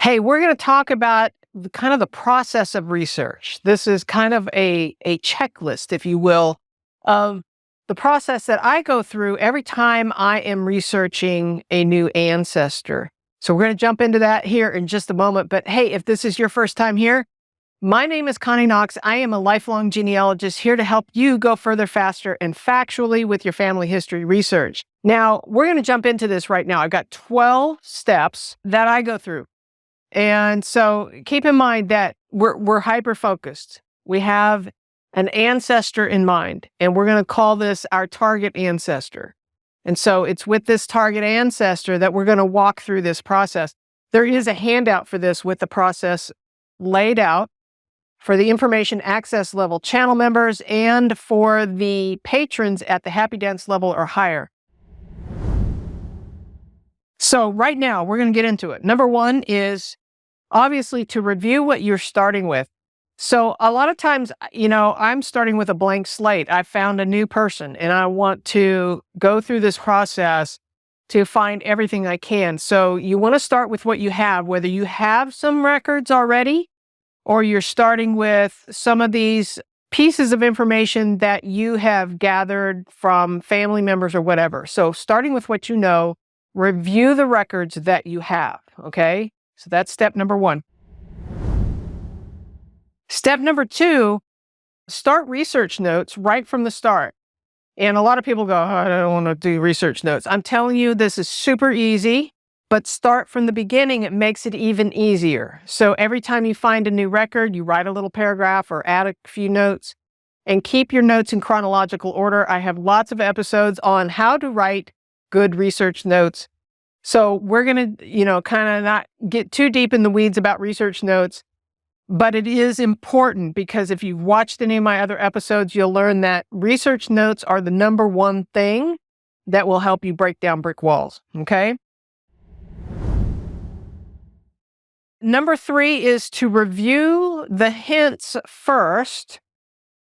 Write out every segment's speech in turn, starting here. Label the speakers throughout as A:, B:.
A: Hey, we're going to talk about kind of the process of research. This is kind of a checklist, if you will, of the process that I go through every time I am researching a new ancestor. So we're going to jump into that here in just a moment. But hey, if this is your first time here, my name is Connie Knox. I am a lifelong genealogist here to help you go further, faster, and factually with your family history research. Now, we're going to jump into this right now. I've got 12 steps that I go through. And so keep in mind that we're hyper-focused. We have an ancestor in mind, and we're going to call this our target ancestor. And so it's with this target ancestor that we're going to walk through this process. There is a handout for this with the process laid out for the information access level channel members and for the patrons at the Happy Dance level or higher. So right now, we're going to get into it. Number one is obviously to review what you're starting with. So a lot of times, I'm starting with a blank slate. I found a new person and I want to go through this process to find everything I can. So you want to start with what you have, whether you have some records already or you're starting with some of these pieces of information that you have gathered from family members or whatever. So starting with what you know, review the records that you have, okay? So that's step number one. Step number two, start research notes right from the start. And a lot of people go, oh, I don't want to do research notes. I'm telling you, this is super easy, but start from the beginning. It makes it even easier. So every time you find a new record, you write a little paragraph or add a few notes and keep your notes in chronological order. I have lots of episodes on how to write good research notes. So we're going to, kind of not get too deep in the weeds about research notes, but it is important because if you've watched any of my other episodes, you'll learn that research notes are the number one thing that will help you break down brick walls, okay? Number three is to review the hints first.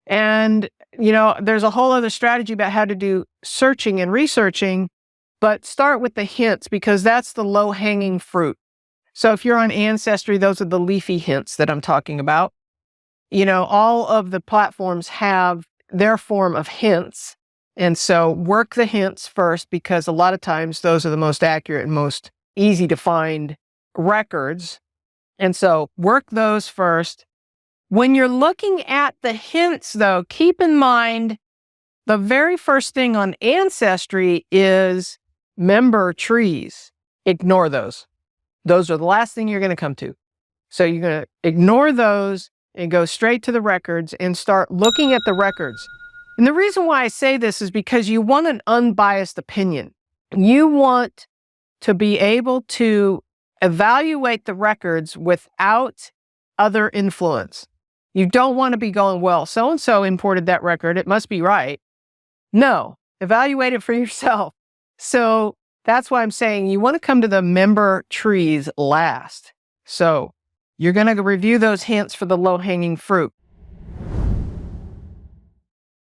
A: And, there's a whole other strategy about how to do searching and researching, but start with the hints because that's the low-hanging fruit. So if you're on Ancestry, those are the leafy hints that I'm talking about. All of the platforms have their form of hints. And so work the hints first because a lot of times those are the most accurate and most easy to find records. And so work those first. When you're looking at the hints, though, keep in mind the very first thing on Ancestry is member trees. Ignore those. Those are the last thing you're going to come to. So you're going to ignore those and go straight to the records and start looking at the records. And the reason why I say this is because you want an unbiased opinion. You want to be able to evaluate the records without other influence. You don't want to be going, well, so-and-so imported that record. It must be right. No, evaluate it for yourself. So that's why I'm saying you want to come to the member trees last. So you're going to review those hints for the low-hanging fruit.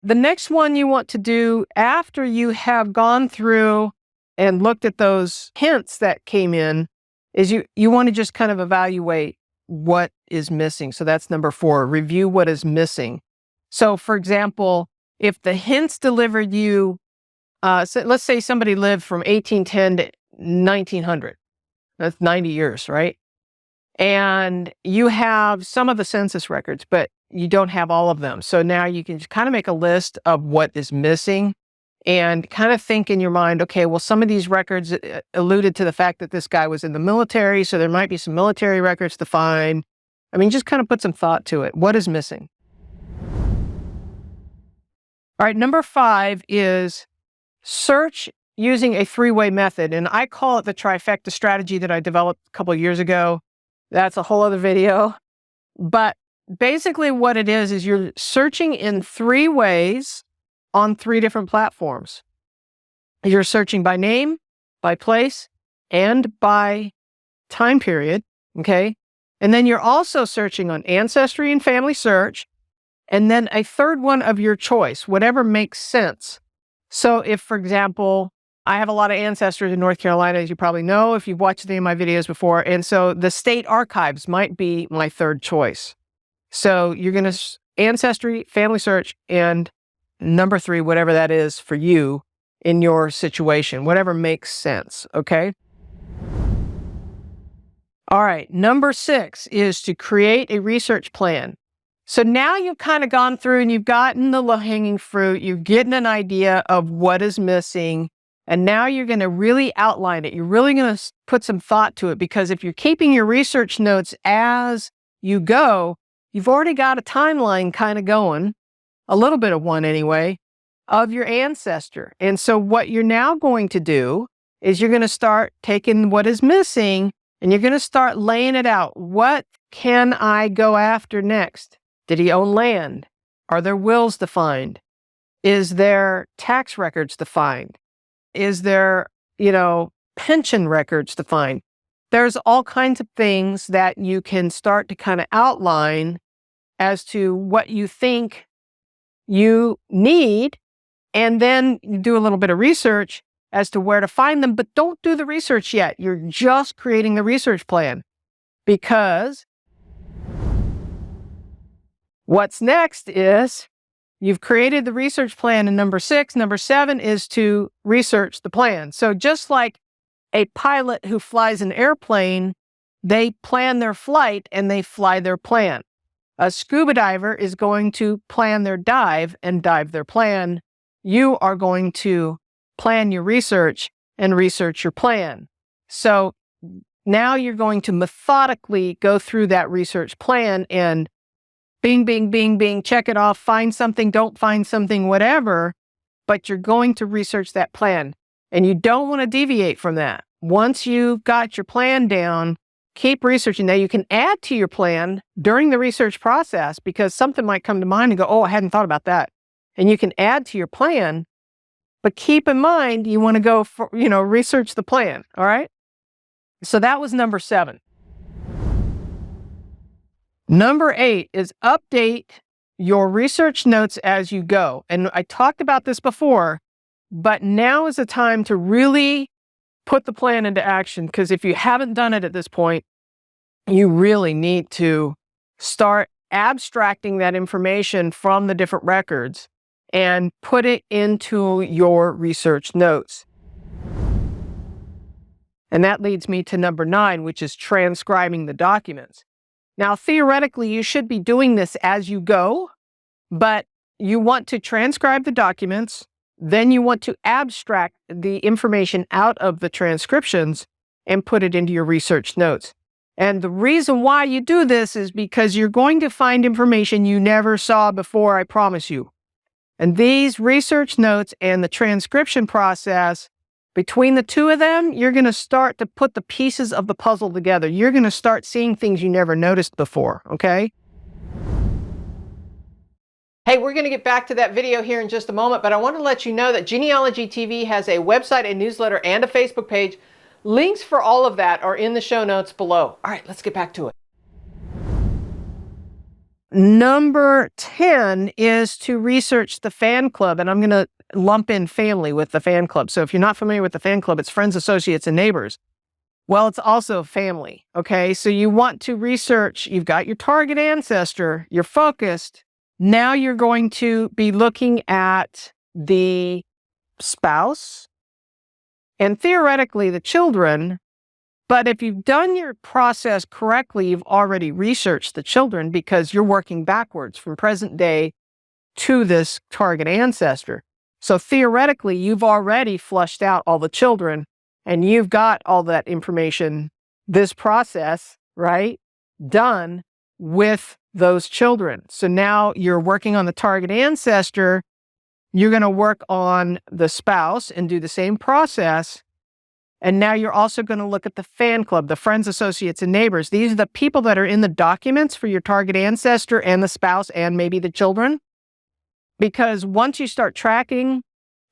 A: The next one you want to do after you have gone through and looked at those hints that came in is you want to just kind of evaluate what is missing. So that's number 4, review what is missing. So for example, if the hints delivered you so let's say somebody lived from 1810 to 1900. That's 90 years, right? And you have some of the census records, but you don't have all of them. So now you can kind of make a list of what is missing and kind of think in your mind, okay, well, some of these records alluded to the fact that this guy was in the military, so there might be some military records to find. I mean, just kind of put some thought to it. What is missing? All right, number 5 is search using a 3-way method, and I call it the Trifecta strategy that I developed a couple of years ago. That's a whole other video. But basically what it is you're searching in 3 ways on 3 different platforms. You're searching by name, by place, and by time period, okay? And then you're also searching on Ancestry and FamilySearch, and then a third one of your choice, whatever makes sense. So if, for example, I have a lot of ancestors in North Carolina, as you probably know, if you've watched any of my videos before. And so the state archives might be my third choice. So you're going to Ancestry, FamilySearch, and number 3, whatever that is for you in your situation, whatever makes sense. Okay. All right. Number 6 is to create a research plan. So now you've kind of gone through and you've gotten the low-hanging fruit. You're getting an idea of what is missing. And now you're going to really outline it. You're really going to put some thought to it, because if you're keeping your research notes as you go, you've already got a timeline kind of going, a little bit of one anyway, of your ancestor. And so what you're now going to do is you're going to start taking what is missing and you're going to start laying it out. What can I go after next? Did he own land? Are there wills to find? Is there tax records to find? Is there, pension records to find? There's all kinds of things that you can start to kind of outline as to what you think you need, and then you do a little bit of research as to where to find them, but don't do the research yet. You're just creating the research plan, because what's next is you've created the research plan in number 6. Number 7 is to research the plan. So just like a pilot who flies an airplane, they plan their flight and they fly their plan. A scuba diver is going to plan their dive and dive their plan. You are going to plan your research and research your plan. So now you're going to methodically go through that research plan and bing, bing, bing, bing, check it off, find something, don't find something, whatever, but you're going to research that plan. And you don't want to deviate from that. Once you've got your plan down, keep researching. Now, you can add to your plan during the research process, because something might come to mind and go, oh, I hadn't thought about that. And you can add to your plan, but keep in mind, you want to go for, research the plan. All right. So that was number 7. Number 8 is update your research notes as you go. And I talked about this before, but now is the time to really put the plan into action, because if you haven't done it at this point, you really need to start abstracting that information from the different records and put it into your research notes. And that leads me to number 9, which is transcribing the documents. Now, theoretically, you should be doing this as you go, but you want to transcribe the documents, then you want to abstract the information out of the transcriptions and put it into your research notes. And the reason why you do this is because you're going to find information you never saw before, I promise you. And these research notes and the transcription process, between the two of them, you're going to start to put the pieces of the puzzle together. You're going to start seeing things you never noticed before, okay? Hey, we're going to get back to that video here in just a moment, but I want to let you know that Genealogy TV has a website, a newsletter, and a Facebook page. Links for all of that are in the show notes below. All right, let's get back to it. Number 10 is to research the fan club, and I'm going to lump in family with the fan club. So if you're not familiar with the fan club, it's friends, associates, and neighbors. Well, it's also family, okay? So you want to research, you've got your target ancestor, you're focused. Now you're going to be looking at the spouse and theoretically the children. But if you've done your process correctly, you've already researched the children because you're working backwards from present day to this target ancestor. So theoretically, you've already flushed out all the children and you've got all that information, this process, right, done with those children. So now you're working on the target ancestor. You're going to work on the spouse and do the same process. And now you're also going to look at the fan club, the friends, associates, and neighbors. These are the people that are in the documents for your target ancestor and the spouse and maybe the children. Because once you start tracking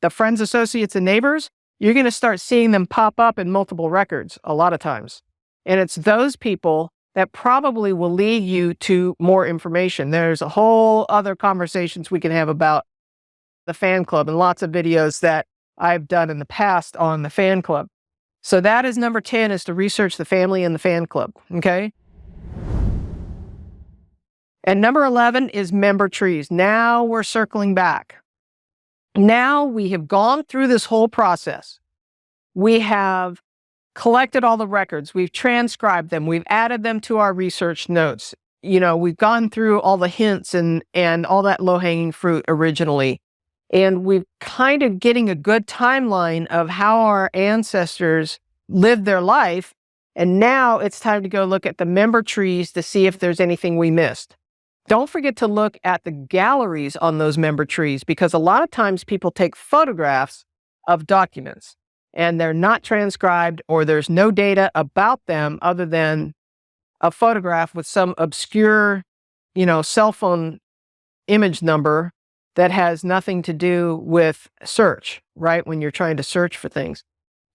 A: the friends, associates, and neighbors, you're going to start seeing them pop up in multiple records a lot of times. And it's those people that probably will lead you to more information. There's a whole other conversations we can have about the fan club and lots of videos that I've done in the past on the fan club. So that is number 10, is to research the family and the fan club, okay? And number 11 is member trees. Now we're circling back. Now we have gone through this whole process. We have collected all the records. We've transcribed them. We've added them to our research notes. We've gone through all the hints and all that low-hanging fruit originally. And we're kind of getting a good timeline of how our ancestors lived their life. And now it's time to go look at the member trees to see if there's anything we missed. Don't forget to look at the galleries on those member trees, because a lot of times people take photographs of documents and they're not transcribed, or there's no data about them other than a photograph with some obscure, cell phone image number that has nothing to do with search, right? When you're trying to search for things.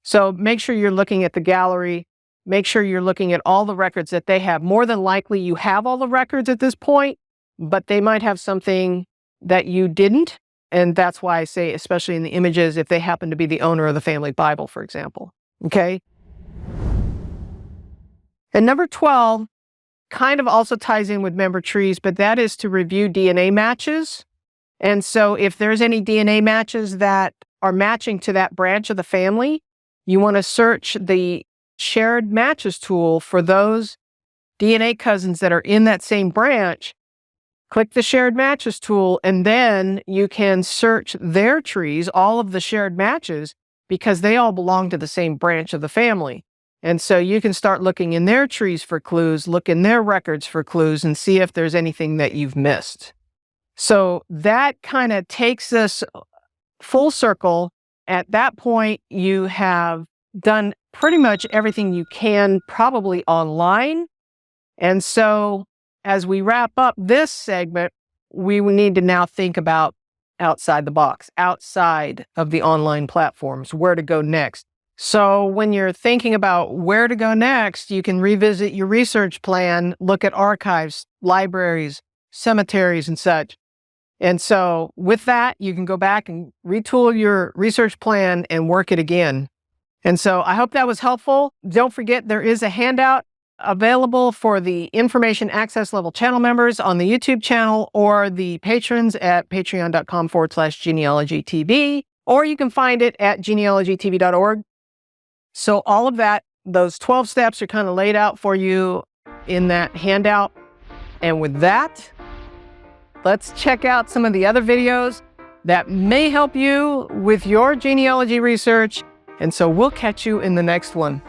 A: So make sure you're looking at the gallery. Make sure you're looking at all the records that they have. More than likely, you have all the records at this point, but they might have something that you didn't. And that's why I say, especially in the images, if they happen to be the owner of the family Bible, for example. Okay? And number 12 kind of also ties in with member trees, but that is to review DNA matches. And so if there's any DNA matches that are matching to that branch of the family, you want to search the shared matches tool for those DNA cousins that are in that same branch. Click the shared matches tool, and then you can search their trees, all of the shared matches, because they all belong to the same branch of the family. And so you can start looking in their trees for clues, look in their records for clues, and see if there's anything that you've missed. So that kind of takes us full circle. At that point, you have done pretty much everything you can, probably online. And so as we wrap up this segment, we need to now think about outside the box, outside of the online platforms, where to go next. So when you're thinking about where to go next, you can revisit your research plan, look at archives, libraries, cemeteries, and such. And so with that, you can go back and retool your research plan and work it again. And so I hope that was helpful. Don't forget, there is a handout available for the information access level channel members on the YouTube channel, or the patrons at patreon.com/genealogy TV, or you can find it at genealogytv.org. So all of that, those 12 steps are kind of laid out for you in that handout. And with that, let's check out some of the other videos that may help you with your genealogy research. And so we'll catch you in the next one.